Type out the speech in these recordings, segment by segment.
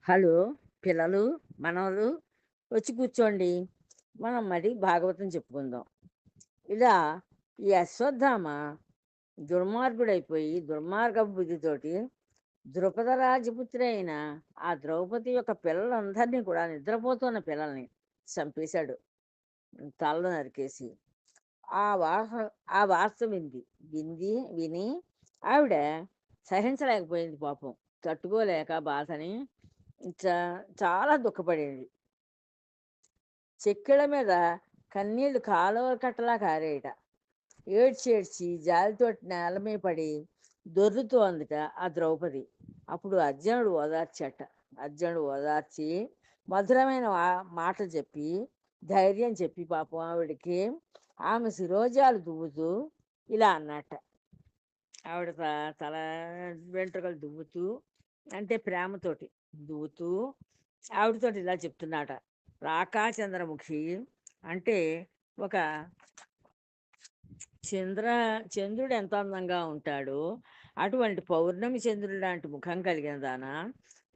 Hello పిల్లలు, మనవలు వచ్చి కూర్చోండి. మనం మరి భాగవతం చెప్పుకుందాం. ఇలా ఈ అశ్వత్థామ దుర్మార్గుడైపోయి దుర్మార్గ బుద్ధితోటి ద్రుపద రాజపుత్రి అయిన ఆ ద్రౌపది యొక్క పిల్లలందరినీ కూడా నిద్రపోతున్న పిల్లల్ని చంపేశాడు, తలలో నరికేసి. ఆ వార్త ఆ వార్త విని ఆవిడ సహించలేకపోయింది పాపం. తట్టుకోలేక బాధని చాలా దుఃఖపడేది. చెక్కిళ్ళ మీద కన్నీళ్లు కాలువ కట్టలా కారేయట. ఏడ్చి ఏడ్చి జాలితోటి నేల మీద పడి దొర్లుతూ అందట ఆ ద్రౌపది. అప్పుడు అర్జునుడు ఓదార్చి మధురమైన మాటలు చెప్పి ధైర్యం చెప్పి పాపం ఆవిడకి ఆమె శిరోజాలు దువ్వుతూ ఇలా అన్నట్ట. ఆవిడ తల వెంట్రుకలు దువ్వుతూ, అంటే ప్రేమతోటి దువ్వుతూ ఆవిడతోటి ఇలా చెప్తున్నాట. రాకాచంద్రముఖి అంటే ఒక చంద్ర చంద్రుడు ఎంత అందంగా ఉంటాడో అటువంటి పౌర్ణమి చంద్రుడు లాంటి ముఖం కలిగిన దానా,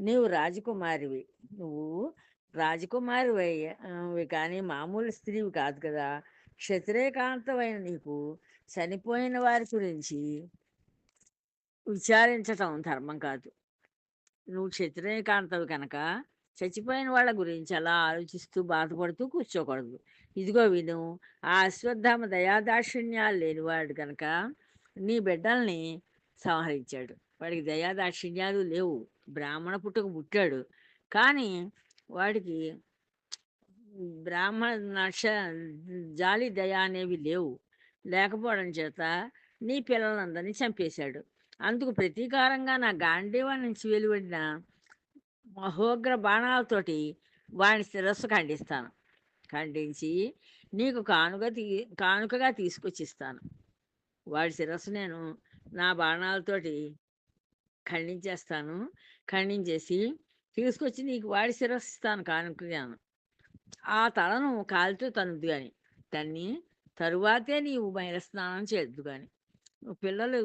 నీవు రాజకుమారివి. నువ్వు రాజకుమారివి కానీ మామూలు స్త్రీవి కాదు కదా. క్షత్రియకాంతమైన నీకు చనిపోయిన వారి గురించి విచారించటం ధర్మం కాదు. నువ్వు క్షత్రియకాంతవి కనుక చచ్చిపోయిన వాళ్ళ గురించి అలా ఆలోచిస్తూ బాధపడుతూ కూర్చోకూడదు. ఇదిగో విను, ఆ అశ్వత్థామ దయాదాక్షిణ్యాలు లేనివాడు కనుక నీ బిడ్డల్ని సంహరించాడు. వాడికి దయాదాక్షిణ్యాలు లేవు. బ్రాహ్మణ పుట్టుక పుట్టాడు, కానీ వాడికి బ్రాహ్మణ నక్ష జాలి దయ అనేవి లేవు. లేకపోవడం చేత నీ పిల్లలందరినీ చంపేశాడు. అందుకు ప్రతీకారంగా నా గాంధీవం నుంచి వెలువడిన మహోగ్ర బాణాలతోటి వాడి శిరస్సు ఖండించి నీకు కానుకగా తీసుకొచ్చిస్తాను. వాడి శిరస్సు నేను నా బాణాలతోటి ఖండించేసి తీసుకొచ్చి నీకు వాడి శిరస్సు ఇస్తాను కానుకగాను. ఆ తలను కాలితో తనుద్దు కానీ తన్ని తరువాతే నీవు మైలస్నానం చేద్దు కానీ. పిల్లలు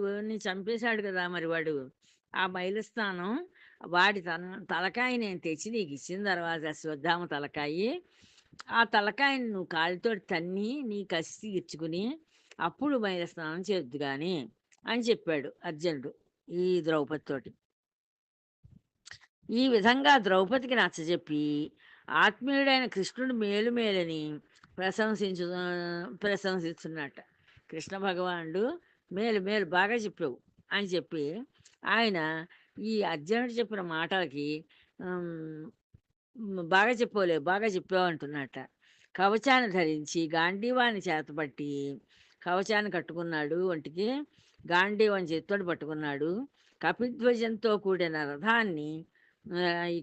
చంపేశాడు కదా, మరి వాడు ఆ మైలస్నానం వాడి తలకాయ నేను తెచ్చి నీకు ఇచ్చిన తర్వాత అశ్వత్థామ తలకాయి, ఆ తలకాయని నువ్వు కాలితో తన్ని నీ కసి తీర్చుకుని అప్పుడు మైలస్నానం చేద్దు కానీ అని చెప్పాడు అర్జునుడు ఈ ద్రౌపదితోటి. ఈ విధంగా ద్రౌపదికి నచ్చజెప్పి ఆత్మీయుడైన కృష్ణుడు మేలుని ప్రశంసిస్తున్నట్ట. కృష్ణ భగవానుడు మేలు బాగా చెప్పావు అని చెప్పి ఆయన ఈ అర్జునుడు చెప్పిన మాటలకి బాగా చెప్పావు అంటున్నట్ట. కవచాన్ని ధరించి గాంధీవాన్ని చేతపట్టి కవచాన్ని కట్టుకున్నాడు. ఒంటికి గాంధీవాన్ని చేతితోటి పట్టుకున్నాడు. కపిధ్వజంతో కూడిన రథాన్ని, ఈ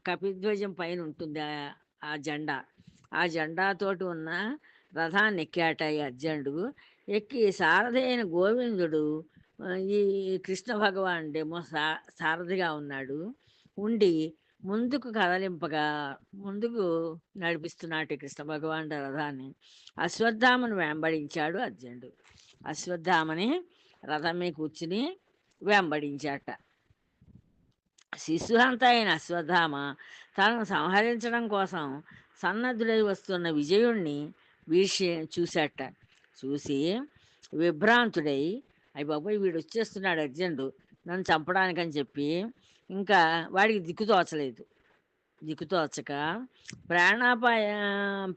కపిధ్వజం పైన ఉంటుంది ఆ జెండా. ఆ జెండాతోటి ఉన్న రథాన్ని ఎక్కాట ఈ అర్జునుడు. ఎక్కి సారథి అయిన గోవిందుడు ఈ కృష్ణ భగవానుడేమో సారథిగా ఉన్నాడు. ఉండి ముందుకు నడిపిస్తున్నాడు కృష్ణ భగవానుడు రథాన్ని. అశ్వత్థామను వెంబడించాడు అర్జునుడు. అశ్వత్థామని రథం మీద కూర్చుని వెంబడించాట. శిశుహంత అయిన అశ్వత్థామ తనను సంహరించడం కోసం సన్నద్ధుడై వస్తున్న విజయుణ్ణి చూశాట. చూసి విభ్రాంతుడై, అయ్య బాబోయ్ వీడు వచ్చేస్తున్నాడు అర్జునుడు నన్ను చంపడానికని చెప్పి ఇంకా వాడికి దిక్కుతోచక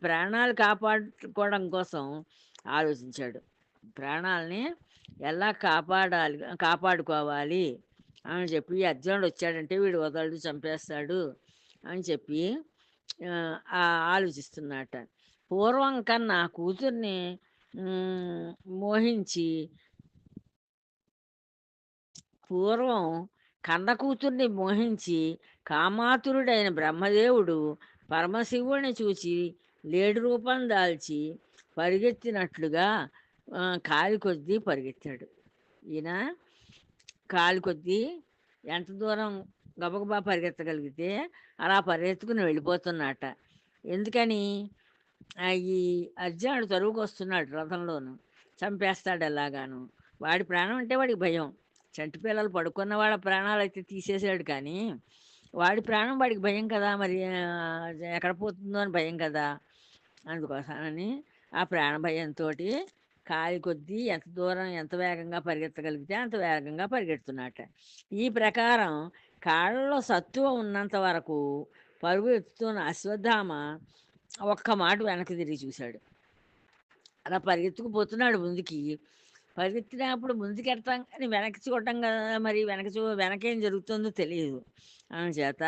ప్రాణాలు కాపాడుకోవడం కోసం ఆలోచించాడు. ప్రాణాలని ఎలా కాపాడుకోవాలి అని చెప్పి అర్జునుడు వచ్చాడంటే వీడు వదలడు, చంపేస్తాడు అని చెప్పి ఆలోచిస్తున్నట్ట. పూర్వం కన్నా కూతుర్ని మోహించి పూర్వం కన్న కూతుర్ని మోహించి కామాతురుడైన బ్రహ్మదేవుడు పరమశివుడిని చూచి లేడు రూపం దాల్చి పరిగెత్తినట్లుగా కాలి కొద్దీ పరిగెత్తాడు. ఈయన కాలి కొద్దీ ఎంత దూరం గబగబా పరిగెత్తగలిగితే అలా పరిగెత్తుకుని వెళ్ళిపోతున్నట్ట. ఎందుకని ఈ అర్జునుడు తరువుకు వస్తున్నాడు రథంలోను, చంపేస్తాడు ఎలాగాను. వాడి ప్రాణం అంటే వాడికి భయం. చంటి పిల్లలు పడుకున్న వాళ్ళ ప్రాణాలు అయితే తీసేసాడు, కానీ వాడి ప్రాణం వాడికి భయం కదా! మరి ఎక్కడ పోతుందో అని భయం కదా! అందుకోసమని ఆ ప్రాణ భయంతోటి కాలి కొద్దీ ఎంత దూరం ఎంత వేగంగా పరిగెత్తగలిగితే అంత వేగంగా పరిగెడుతున్నట్ట. ఈ ప్రకారం కాళ్ళలో సత్తువ ఉన్నంత వరకు పరుగు ఎత్తుతున్న అశ్వత్థామ ఒక్క మాట వెనక్కి తిరిగి చూశాడు. అలా పరిగెత్తుకుపోతున్నాడు ముందుకి. పరిగెత్తినప్పుడు ముందుకెడతాం కానీ వెనక్కి చూడటం కదా! మరి వెనకేం జరుగుతుందో తెలీదు. అందుచేత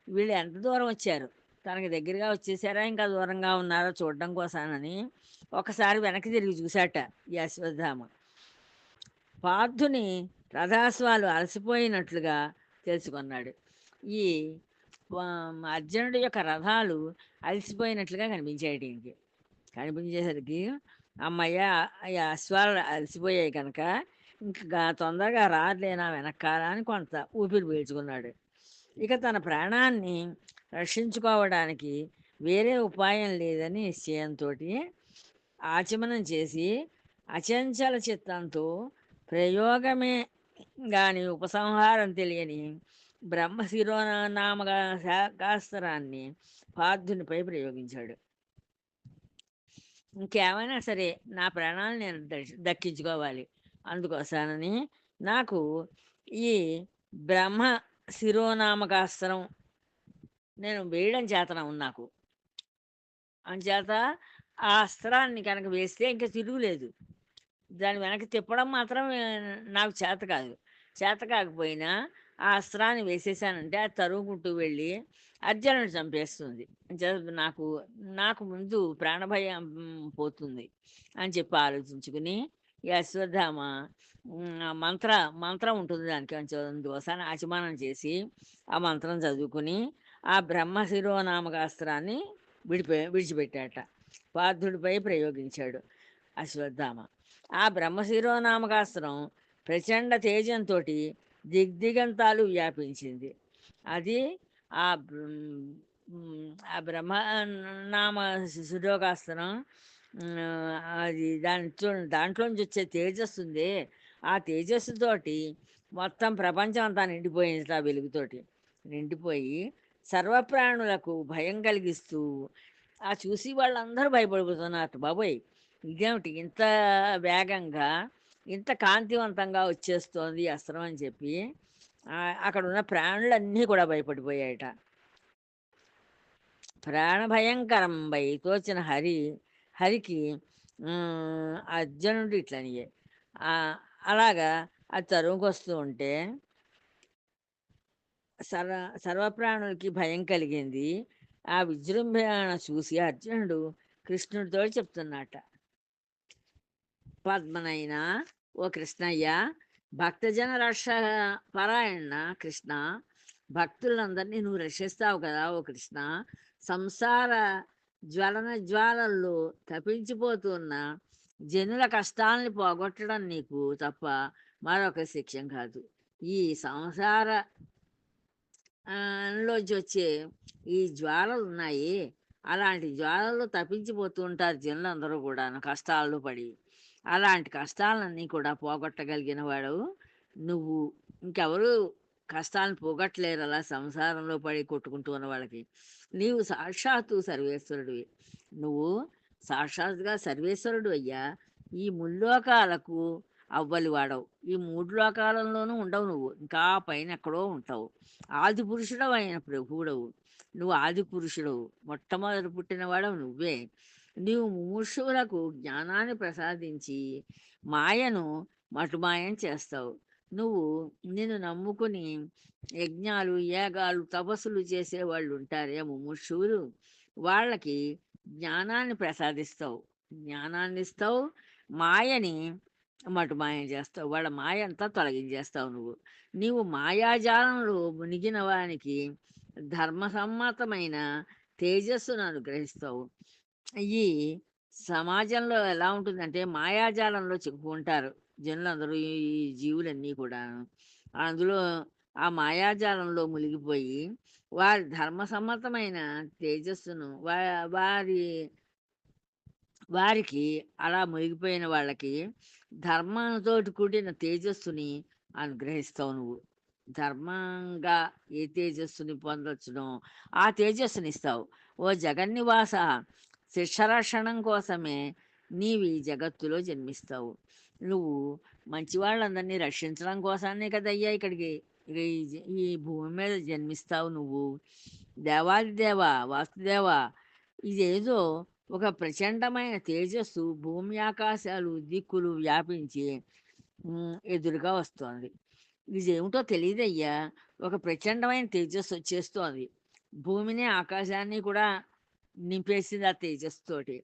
వీళ్ళు ఎంత దూరం వచ్చారు? తనకి దగ్గరగా వచ్చేసారా? ఇంకా దూరంగా ఉన్నారా చూడడం కోసానని ఒకసారి వెనక్కి తిరిగి చూశాట ఈ అశ్వత్థామ. పార్థుని రథాశ్వాలు అలసిపోయినట్లుగా తెలుసుకున్నాడు. ఈ అర్జునుడి యొక్క రథాలు అలసిపోయినట్లుగా కనిపించాయి ఈయనకి. కనిపించేసరికి అమ్మయ్య! ఈ అశ్వాలు అలసిపోయాయి కనుక ఇంక తొందరగా రాదులేనా వెనక్కాల అని కొంత ఊపిరి పీల్చుకున్నాడు. ఇక తన ప్రాణాన్ని రక్షించుకోవడానికి వేరే ఉపాయం లేదని నిశ్చయంతోటి ఆచమనం చేసి అచంచల చిత్తంతో ప్రయోగమే గాని ఉపసంహారం తెలియని బ్రహ్మశిరోనామక శాకాస్త్రాన్ని పార్థునిపై ప్రయోగించాడు. ఇంకేమైనా సరే నా ప్రాణాలను నేను దక్కించుకోవాలి. అందుకోసానని నాకు ఈ బ్రహ్మ శిరోనామకాస్త్రం నేను వేయడం చేతనవును నాకు. అంచేత ఆ అస్త్రాన్ని కనుక వేస్తే ఇంక తిరుగులేదు. దాన్ని వెనక్కి తిప్పడం మాత్రం నాకు చేత కాదు. చేత కాకపోయినా ఆ అస్త్రాన్ని వేసేసానంటే అది తరుముకుంటూ వెళ్ళి అర్జునుడిని చంపేస్తుంది. అంచేత నాకు ముందు ప్రాణభయం పోతుంది అని చెప్పి ఆలోచించుకుని ఈ అశ్వత్థామ ఆ మంత్రం ఉంటుంది దానికి. అందుకోసం ఆచమనం చేసి ఆ మంత్రం చదువుకుని ఆ బ్రహ్మశిరోనామకాస్త్రాన్ని విడిచిపెట్టాట. పార్థుడిపై ప్రయోగించాడు అశ్వత్థామ. ఆ బ్రహ్మశిరోనామకాస్త్రం ప్రచండ తేజంతో దిగ్దిగంతాలు వ్యాపించింది. అది ఆ ఆ బ్రహ్మనామ శిరోకాస్త్రం అది దాంట్లోంచి వచ్చే తేజస్సు ఉందే, ఆ తేజస్సుతోటి మొత్తం ప్రపంచం అంతా నిండిపోయింది. ఆ వెలుగుతోటి నిండిపోయి సర్వప్రాణులకు భయం కలిగిస్తూ ఆ చూసి వాళ్ళందరూ భయపడిపోతున్నారు. బాబోయ్! ఇదేమిటి ఇంత వేగంగా ఇంత కాంతివంతంగా వచ్చేస్తోంది ఈ అస్త్రం అని చెప్పి అక్కడ ఉన్న ప్రాణులన్నీ కూడా భయపడిపోయాయట. ప్రాణభయంకరం వై తోచిన హరికి అర్జునుడు ఇట్లనియే అలాగా అది తరుముకొస్తూ ఉంటే సర్వప్రాణులకి భయం కలిగింది. ఆ విజృంభణ చూసి అర్జునుడు కృష్ణుడితో చెప్తున్నట్ట, పద్మనైనా ఓ కృష్ణయ్య, భక్తజన రక్ష పరాయణ కృష్ణ, భక్తులందరినీ నువ్వు రక్షిస్తావు కదా ఓ కృష్ణ. సంసార జ్వాలల్లో తప్పించిపోతున్న జనుల కష్టాలని పోగొట్టడం నీకు తప్ప మరొక శిక్షం కాదు. ఈ సంసార లోంచి వచ్చే ఈ జ్వాలలు ఉన్నాయి, అలాంటి జ్వాలల్లో తప్పించిపోతూ ఉంటారు జనులందరూ కూడా కష్టాల్లో పడి. అలాంటి కష్టాలన్నీ కూడా పోగొట్టగలిగిన వాడు నువ్వు. ఇంకెవరు కష్టాలను పోగొట్టలేరు అలా సంసారంలో పడి కొట్టుకుంటూ ఉన్న వాళ్ళకి. నీవు సాక్షాత్తు సర్వేశ్వరుడివి. నువ్వు సాక్షాత్తుగా సర్వేశ్వరుడు అయ్యా. ఈ ముల్లోకాలకు అవ్వలి వాడవు. ఈ 3 లోకాలలోనూ ఉండవు నువ్వు, ఇంకా పైన ఎక్కడో ఉంటావు. ఆది పురుషుడవు అయిన ప్రభువుడవు నువ్వు. ఆది పురుషుడవు, మొట్టమొదటి పుట్టినవాడవు నువ్వే. నీవు ముముక్షువులకు జ్ఞానాన్ని ప్రసాదించి మాయను మటుమాయం చేస్తావు. నువ్వు నిన్ను నమ్ముకుని యజ్ఞాలు యాగాలు తపస్సులు చేసేవాళ్ళు ఉంటారే ముముక్షువులు, వాళ్ళకి జ్ఞానాన్ని ప్రసాదిస్తావు, జ్ఞానాన్ని ఇస్తావు, మాయని మటుమాయం చేస్తావు. వాళ్ళ మాయ అంతా తొలగించేస్తావు నువ్వు. నీవు మాయాజాలంలో మునిగిన వానికి ధర్మసమ్మతమైన తేజస్సును అనుగ్రహిస్తావు. ఈ సమాజంలో ఎలా ఉంటుందంటే మాయాజాలంలో చిక్కుకుంటారు జనులందరూ, ఈ జీవులన్నీ కూడా. అందులో ఆ మాయాజాలంలో మునిగిపోయి వారి ధర్మసమ్మతమైన తేజస్సును వారికి అలా మునిగిపోయిన వాళ్ళకి ధర్మంతో కూడిన తేజస్సుని అనుగ్రహిస్తావు నువ్వు. ధర్మంగా ఏ తేజస్సుని పొందొచ్చునో ఆ తేజస్సునిస్తావు. ఓ జగన్నివాస, శిక్షరక్షణం కోసమే నీవు ఈ జగత్తులో జన్మిస్తావు. నువ్వు మంచివాళ్ళందరినీ రక్షించడం కోసానే కదయ్యా ఇక్కడికి ఈ భూమి మీద జన్మిస్తావు నువ్వు. దేవాదిదేవ, వాసుదేవ, ఇదేదో ఒక ప్రచండమైన తేజస్సు భూమి ఆకాశాలు దిక్కులు వ్యాపించి ఎదురుగా వస్తోంది. ఇదేమిటో తెలియదయ్యా. ఒక ప్రచండమైన తేజస్సు వచ్చేస్తోంది. భూమిని ఆకాశాన్ని కూడా నింపేసింది ఆ తేజస్సుతోటి.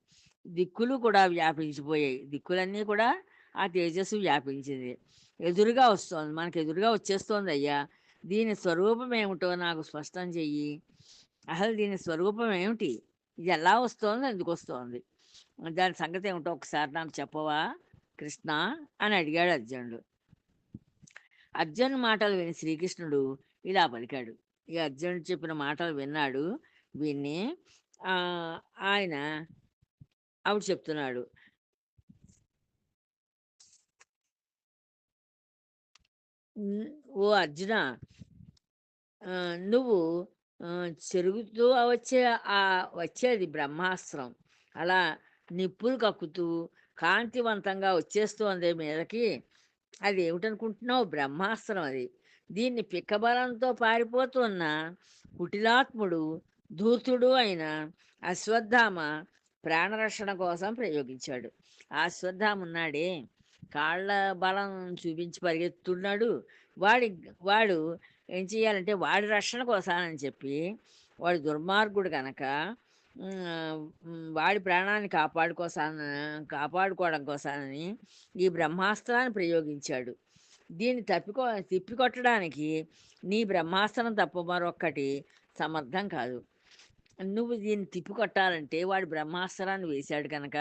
దిక్కులు కూడా వ్యాపించిపోయాయి. దిక్కులన్నీ కూడా ఆ తేజస్సు వ్యాపించింది. ఎదురుగా వస్తోంది, మనకు ఎదురుగా వచ్చేస్తోంది అయ్యా. దీని స్వరూపం ఏమిటో నాకు స్పష్టం చెయ్యి. అసలు దీని స్వరూపం ఏమిటి? ఇది ఎలా వస్తోంది? ఎందుకు వస్తోంది? దాని సంగతి ఏమిటో ఒకసారి నాకు చెప్పవా కృష్ణ అని అడిగాడు అర్జునుడు. అర్జున్ మాటలు విని శ్రీకృష్ణుడు ఇలా పలికాడు. ఈ అర్జునుడు చెప్పిన మాటలు విన్నాడు. విని ఆ, ఆయన ఆవిడ చెప్తున్నాడు. ఓ అర్జున, ఆ, నువ్వు ఆ, చెరుగుతూ ఆ వచ్చేది బ్రహ్మాస్త్రం. అలా నిప్పులు కక్కుతూ కాంతివంతంగా వచ్చేస్తోంది మీదకి. అది ఏమిటనుకుంటున్నావు? బ్రహ్మాస్త్రం అది. దీన్ని పిక్కబలంతో పారిపోతున్న కుటిలాత్ముడు, ధూర్తుడు అయిన అశ్వత్థామ ప్రాణరక్షణ కోసం ప్రయోగించాడు. ఆ అశ్వత్థామ ఉన్నాడే, కాళ్ళ బలం చూపించి పరిగెత్తున్నాడు. వాడి వాడు ఏం చేయాలంటే వాడి రక్షణ కోసానని చెప్పి, వాడు దుర్మార్గుడు కనుక వాడి ప్రాణాన్ని కాపాడుకోవడం కోసానని ఈ బ్రహ్మాస్త్రాన్ని ప్రయోగించాడు. దీన్ని తిప్పికొట్టడానికి నీ బ్రహ్మాస్త్రం తప్ప మరొక్కటి సమర్థం కాదు. నువ్వు దీన్ని తిప్పికొట్టాలంటే వాడి బ్రహ్మాస్త్రాన్ని వేశాడు కనుక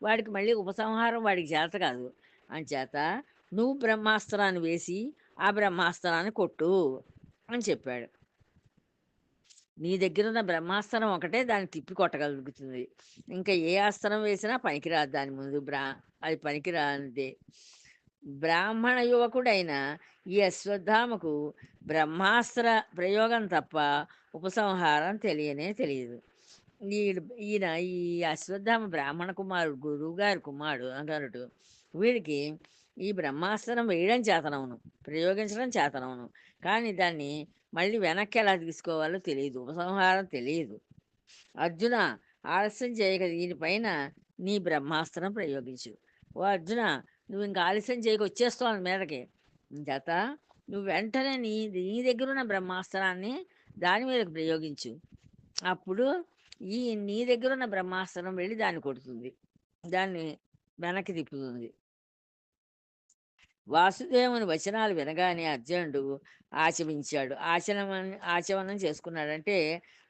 వాడికి మళ్ళీ ఉపసంహారం వాడికి చేత కాదు. అంచేత నువ్వు బ్రహ్మాస్త్రాన్ని వేసి ఆ బ్రహ్మాస్త్రాన్ని కొట్టు అని చెప్పాడు. నీ దగ్గర ఉన్న బ్రహ్మాస్త్రం ఒకటే దాన్ని తిప్పి కొట్టగలుగుతుంది. ఇంకా ఏ అస్త్రం వేసినా పనికిరాదు దాని ముందు. అది పనికిరానిదే. బ్రాహ్మణ యువకుడైన ఈ అశ్వత్థామకు బ్రహ్మాస్త్ర ప్రయోగం తప్ప ఉపసంహారం తెలియదు. ఈ ఈయన ఈ అశ్వత్థామ బ్రాహ్మణ కుమారుడు, గురువుగారి కుమారుడు. వీడికి ఈ బ్రహ్మాస్త్రం వేయడం చేతనవును, ప్రయోగించడం చేతనవును, కానీ దాన్ని మళ్ళీ వెనక్కి ఎలా తీసుకోవాలో తెలియదు, ఉపసంహారం తెలియదు. అర్జున, ఆలస్యం చేయక దీనిపైన నీ బ్రహ్మాస్త్రం ప్రయోగించు. ఓ అర్జున, నువ్వు ఇంకా ఆలస్యం చేయక వచ్చేస్తావు మీదకి. చేత నువ్వు వెంటనే నీ దగ్గర ఉన్న బ్రహ్మాస్త్రాన్ని దాని మీదకి ప్రయోగించు. అప్పుడు నీ దగ్గర ఉన్న బ్రహ్మాస్త్రం వెళ్ళి దాన్ని కొడుతుంది, దాన్ని వెనక్కి తిప్పుతుంది. వాసుదేవుని వచనాలు వినగానే అర్జునుడు ఆచమనం చేసుకున్నాడంటే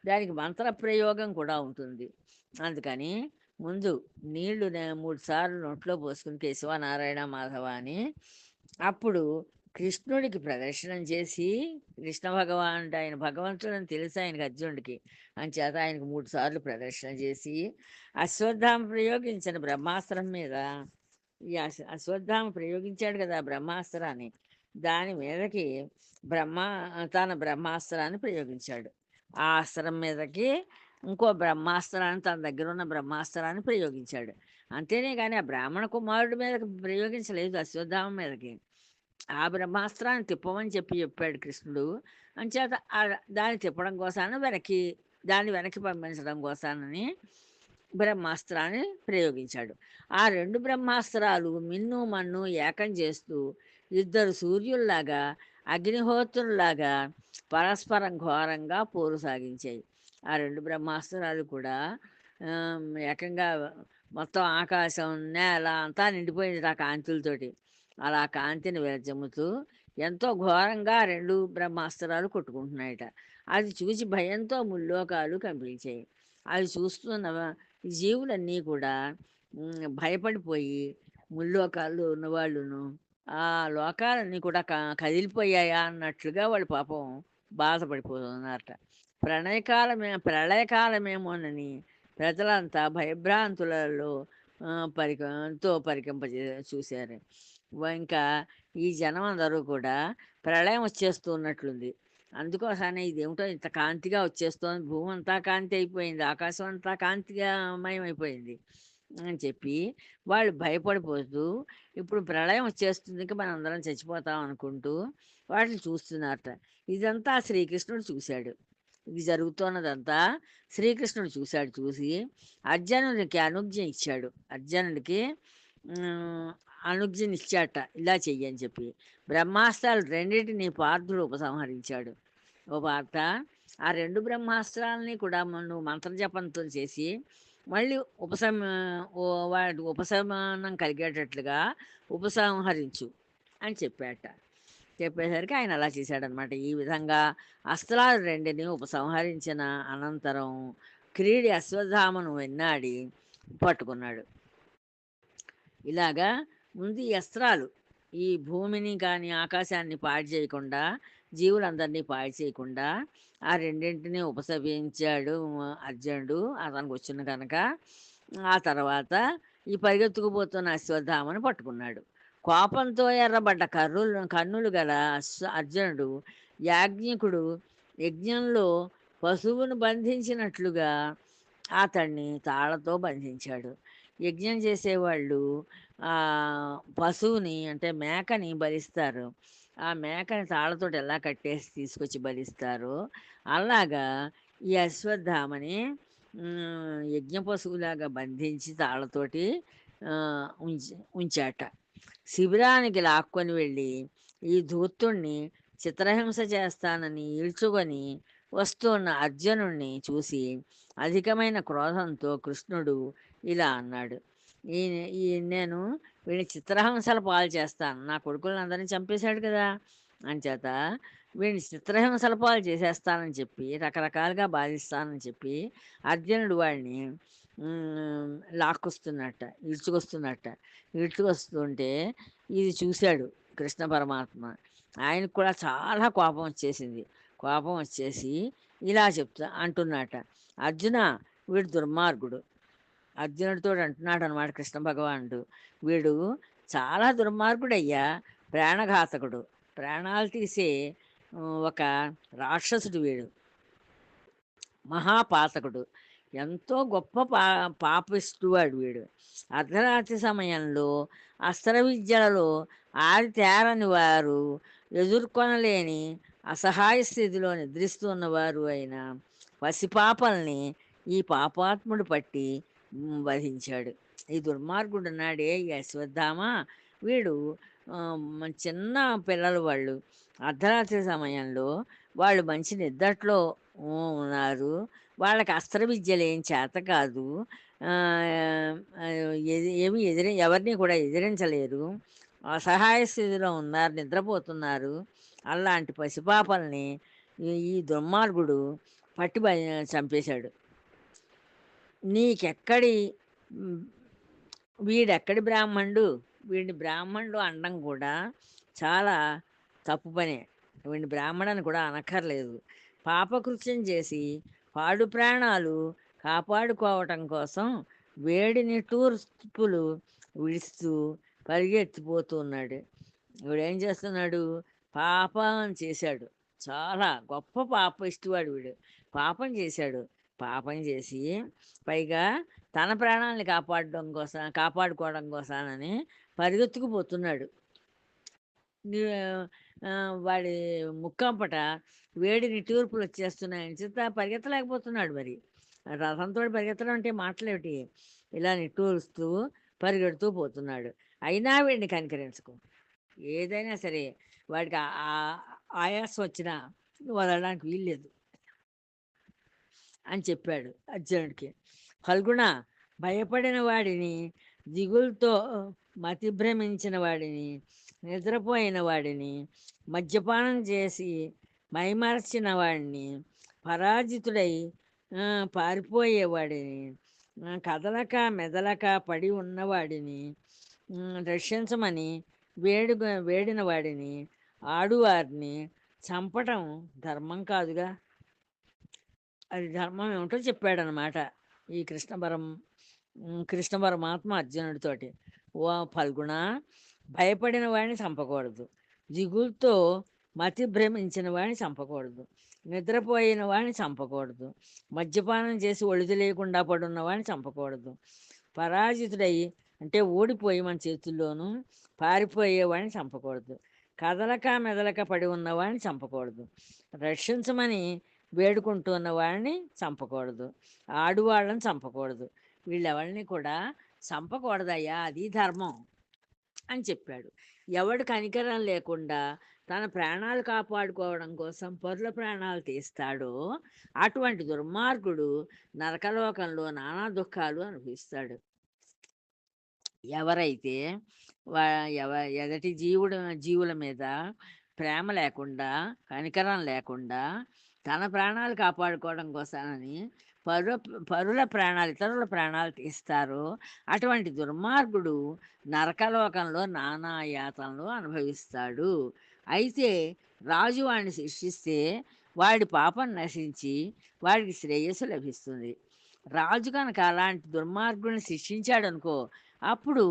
దానికి మంత్ర ప్రయోగం కూడా ఉంటుంది. అందుకని ముందు నీళ్లు 3 సార్లు నోట్లో పోసుకుని కేశవ నారాయణ మాధవ అని, అప్పుడు కృష్ణుడికి ప్రదర్శనం చేసి, కృష్ణ భగవానుడు ఆయన భగవంతుడని తెలుసు ఆయనకి అర్జునుడికి, అంచేత ఆయనకు 3 సార్లు ప్రదర్శన చేసి అశ్వత్థామ ప్రయోగించిన బ్రహ్మాస్త్రం మీద, ఈ అశ్వత్థామ ప్రయోగించాడు కదా బ్రహ్మాస్త్రాన్ని, దాని మీదకి తన బ్రహ్మాస్త్రాన్ని ప్రయోగించాడు. ఆ అస్త్రం మీదకి ఇంకో బ్రహ్మాస్త్రాన్ని, తన దగ్గర ఉన్న బ్రహ్మాస్త్రాన్ని ప్రయోగించాడు. అంతేనే కానీ ఆ బ్రాహ్మణ కుమారుడి మీదకి ప్రయోగించలేదు, అశ్వత్థామ మీదకి. ఆ బ్రహ్మాస్త్రాన్ని తిప్పమని చెప్పాడు కృష్ణుడు. అంచేత దాన్ని తిప్పడం కోసాన్ని దాన్ని వెనక్కి పంపించడం కోసానని బ్రహ్మాస్త్రాన్ని ప్రయోగించాడు. ఆ 2 బ్రహ్మాస్త్రాలు మిన్ను మన్ను ఏకం చేస్తూ 2 సూర్యుల్లాగా, అగ్నిహోత్రుల్లాగా పరస్పరం ఘోరంగా పోరు సాగించాయి. ఆ 2 బ్రహ్మాస్త్రాలు కూడా ఏకంగా మొత్తం ఆకాశం, నేల అంతా నిండిపోయింది ఆ కాంతులతోటి. అలా కాంతిని వెదజమ్ముతూ ఎంతో ఘోరంగా 2 బ్రహ్మాస్త్రాలు కొట్టుకుంటున్నాయట. అది చూసి భయంతో ముల్లోకాలు కంపించాయి. అది చూస్తున్న జీవులన్నీ కూడా భయపడిపోయి, ముల్లోకాల్లో ఉన్నవాళ్ళును ఆ లోకాలన్నీ కూడా కదిలిపోయాయా అన్నట్లుగా వాళ్ళు పాపం బాధపడిపోతున్నారట. ప్రళయకాలమేమోనని ప్రజలంతా భయభ్రాంతులలో పరికంప చూశారు. ఇంకా ఈ జనం అందరూ కూడా ప్రళయం వచ్చేస్తూ ఉన్నట్లుంది. అందుకోసమే ఇదేమిటో ఇంత కాంతిగా వచ్చేస్తోంది, భూమి అంతా కాంతి అయిపోయింది, ఆకాశం అంతా కాంతిగా మయమైపోయింది అని చెప్పి వాళ్ళు భయపడిపోతూ ఇప్పుడు ప్రళయం వచ్చేస్తుంది, ఇంక మనం అందరం చచ్చిపోతాం అనుకుంటూ వాటిని చూస్తున్నారట. ఇదంతా శ్రీకృష్ణుడు చూశాడు. ఇది జరుగుతున్నదంతా శ్రీకృష్ణుడు చూశాడు. చూసి అర్జునుడికి అనుజ్ఞ ఇచ్చాడు. అర్జునుడికి ఉమ్, అనుజ్ఞనిచ్చాట, ఇలా చెయ్యి అని చెప్పి. బ్రహ్మాస్త్రాలు రెండింటిని పార్థుడు ఉపసంహరించాడు. ఓ పార్థ, ఆ రెండు బ్రహ్మాస్త్రాలని కూడా నువ్వు మంత్రజపంతో చేసి మళ్ళీ ఓ వాటి ఉపశమనం కలిగేటట్లుగా ఉపసంహరించు అని చెప్పాట. చెప్పేసరికి ఆయన అలా చేశాడనమాట. ఈ విధంగా అస్త్రాలు రెండిని ఉపసంహరించిన అనంతరం క్రీడి అశ్వత్థామను వెన్నాడి పట్టుకున్నాడు. ఇలాగా ముందు ఈ అస్త్రాలు ఈ భూమిని కానీ ఆకాశాన్ని పాడు చేయకుండా, జీవులందరినీ పాడు చేయకుండా ఆ రెండింటినీ ఉపసంహరించాడు అర్జునుడు, అతనికి వచ్చిన కనుక. ఆ తర్వాత ఈ పరిగెత్తుకుపోతున్న అశ్వత్థామను పట్టుకున్నాడు. కోపంతో ఎర్రబడ్డ కన్నులు గల అర్జునుడు యాజ్ఞికుడు యజ్ఞంలో పశువును బంధించినట్లుగా అతన్ని తాళ్లతో బంధించాడు. యజ్ఞం చేసేవాళ్ళు ఆ, పశువుని అంటే మేకని బలిస్తారు. ఆ మేకని తాళ్లతోటి ఎలా కట్టేసి తీసుకొచ్చి బలిస్తారో అలాగా ఈ అశ్వత్థామని యజ్ఞ పశువులాగా బంధించి తాళ్లతోటి ఆ, ఉంచాట. శిబిరానికి లాక్కొని వెళ్ళి ఈ ధూర్తుణ్ణి చిత్రహింస చేస్తానని ఈడ్చుకొని వస్తున్న అర్జునుణ్ణి చూసి అధికమైన క్రోధంతో కృష్ణుడు ఇలా అన్నాడు. ఈ ఈ నేను వీడిని చిత్రహింసల పాలు చేస్తాను, నా కొడుకులను అందరినీ చంపేశాడు కదా, అంచేత వీడిని చిత్రహింసల పాలు చేసేస్తానని చెప్పి రకరకాలుగా బాధిస్తానని చెప్పి అర్జునుడు వాడిని లాక్కొస్తున్నట్ట, ఈడ్చుకొస్తున్నట్ట. ఈడ్చుకొస్తుంటే ఇది చూశాడు కృష్ణ పరమాత్మ. ఆయనకు కూడా చాలా కోపం వచ్చేసింది. కోపం వచ్చేసి ఇలా అంటున్నట, అర్జున, వీడు దుర్మార్గుడు. అర్జునుడితో అంటున్నాడు అనమాట కృష్ణ భగవానుడు, వీడు చాలా దుర్మార్గుడయ్యా, ప్రాణఘాతకుడు, ప్రాణాలు తీసే ఒక రాక్షసుడు వీడు, మహాపాతకుడు, ఎంతో గొప్ప పాపిస్తువాడు వీడు. అర్ధరాత్రి సమయంలో అస్త్ర విద్యలలో ఆరితేరని వారు, ఎదుర్కొనలేని అసహాయ స్థితిలో నిద్రిస్తున్నవారు అయిన పసిపాపల్ని ఈ పాపాత్ముడు పట్టి వధించాడు. ఈ దుర్మార్గుడు ఉన్నాడే ఈ అశ్వత్థామ, వీడు చిన్న పిల్లలు వాళ్ళు, అర్ధరాత్రి సమయంలో వాళ్ళు మంచి నిద్దట్లో ఉన్నారు, వాళ్ళకి అస్త్ర విద్యలు ఏం చేత కాదు, ఏమి ఎవరిని కూడా ఎదిరించలేరు, అసహాయ స్థితిలో ఉన్నారు, నిద్రపోతున్నారు. అలాంటి పసిపాపల్ని ఈ దుర్మార్గుడు పట్టి చంపేశాడు. నీకెక్కడి వీడెక్కడి బ్రాహ్మణుడు, వీడిని బ్రాహ్మణుడు అనడం కూడా చాలా తప్పు పనే. వీడిని బ్రాహ్మణని కూడా అనక్కర్లేదు. పాపకృత్యం చేసి పాడు ప్రాణాలు కాపాడుకోవటం కోసం వేడిని టూర్పులు విడుస్తూ పరిగెత్తిపోతున్నాడు. వీడేం చేస్తున్నాడు, పాపం చేశాడు, చాలా గొప్ప పాపిష్టివాడు వీడు. పాపం చేశాడు, పాపం చేసి పైగా తన ప్రాణాలని కాపాడుకోవడం కోసానని పరిగెత్తుకుపోతున్నాడు. వాడి ముక్కంపట వేడిని టూర్పులు వచ్చేస్తున్నాయని చేత పరిగెత్తలేకపోతున్నాడు. మరి రథంతో పరిగెత్తడం అంటే మాటలేమిటి, ఇలా నిట్టూరుస్తూ పరిగెడుతూ పోతున్నాడు. అయినా వీడిని కనికరించుకో, ఏదైనా సరే వాడికి ఆయాసం వచ్చినా వదలడానికి వీల్లేదు అని చెప్పాడు అర్జునుడికి. ఫల్గుణ, భయపడిన వాడిని, దిగులతో మతిభ్రమించిన వాడిని, నిద్రపోయిన వాడిని, మద్యపానం చేసి మైమరచిన వాడిని, పరాజితుడై పారిపోయేవాడిని, కదలక మెదలక పడి ఉన్నవాడిని రక్షించమని వేడిన వాడిని, ఆడువారిని చంపటం ధర్మం కాదుగా. అది ధర్మం ఏమిటో చెప్పాడనమాట ఈ కృష్ణ పరమాత్మ అర్జునుడితోటి. ఓ ఫల్గుణ, భయపడిన వాడిని చంపకూడదు. దిగులుతో మతి భ్రమించిన వాడిని చంపకూడదు. నిద్రపోయిన వాడిని చంపకూడదు. మద్యపానం చేసి ఒళ్ళు తెలియకుండా పడున్న వాడిని చంపకూడదు. పరాజితుడై అంటే ఓడిపోయి మన చేతుల్లోనూ పారిపోయేవాడిని చంపకూడదు. కదలక మెదలక పడి ఉన్నవాడిని చంపకూడదు. రక్షించమని వేడుకుంటున్న వాడిని చంపకూడదు. ఆడువాళ్ళని చంపకూడదు. వీళ్ళెవరిని కూడా చంపకూడదయ్యా, అది ధర్మం అని చెప్పాడు. ఎవడు కనికరం లేకుండా తన ప్రాణాలు కాపాడుకోవడం కోసం పరుల ప్రాణాలు తీస్తాడో అటువంటి దుర్మార్గుడు నరకలోకంలో నానా దుఃఖాలు అనుభవిస్తాడు. ఎవరైతే వా ఎవ ఎదటి జీవుల మీద ప్రేమ లేకుండా, కనికరం లేకుండా, తన ప్రాణాలు కాపాడుకోవడం కోసమని పరు పరుల ప్రాణాలు, ఇతరుల ప్రాణాలు తీస్తారో అటువంటి దుర్మార్గుడు నరకలోకంలో నానా యాతనలు అనుభవిస్తాడు. అయితే రాజు వాడిని శిక్షిస్తే వాడి పాపం నశించి వాడికి శ్రేయస్సు లభిస్తుంది. రాజు కనుక అలాంటి దుర్మార్గుడిని శిక్షించాడనుకో, అప్పుడు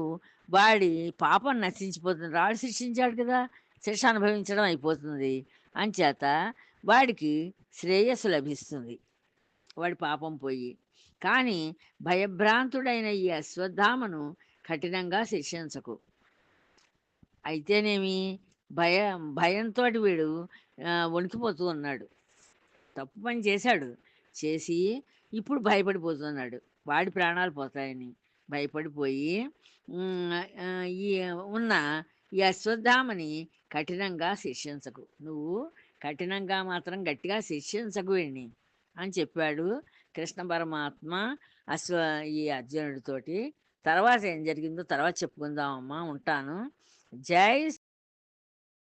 వాడి పాపం నశించిపోతుంది. రాజు శిక్షించాడు కదా, శిక్ష అనుభవించడం అయిపోతుంది. అంచేత వాడికి శ్రేయస్సు లభిస్తుంది, వాడి పాపం పోయి. కానీ భయభ్రాంతుడైన ఈ అశ్వత్థామను కఠినంగా శిక్షించకు. అయితేనేమి, భయంతో వీడు వణికిపోతూ ఉన్నాడు. తప్పు పని చేశాడు, చేసి ఇప్పుడు భయపడిపోతున్నాడు, వాడి ప్రాణాలు పోతాయని భయపడిపోయి ఈ ఉన్న ఈ అశ్వత్థామని కఠినంగా శిక్షించకు. నువ్వు కఠినంగా మాత్రం గట్టిగా శిక్షించకు వీడిని అని చెప్పాడు కృష్ణ పరమాత్మ ఈ అర్జునుడితోటి. తర్వాత ఏం జరిగిందో తర్వాత చెప్పుకుందామమ్మా. ఉంటాను. జై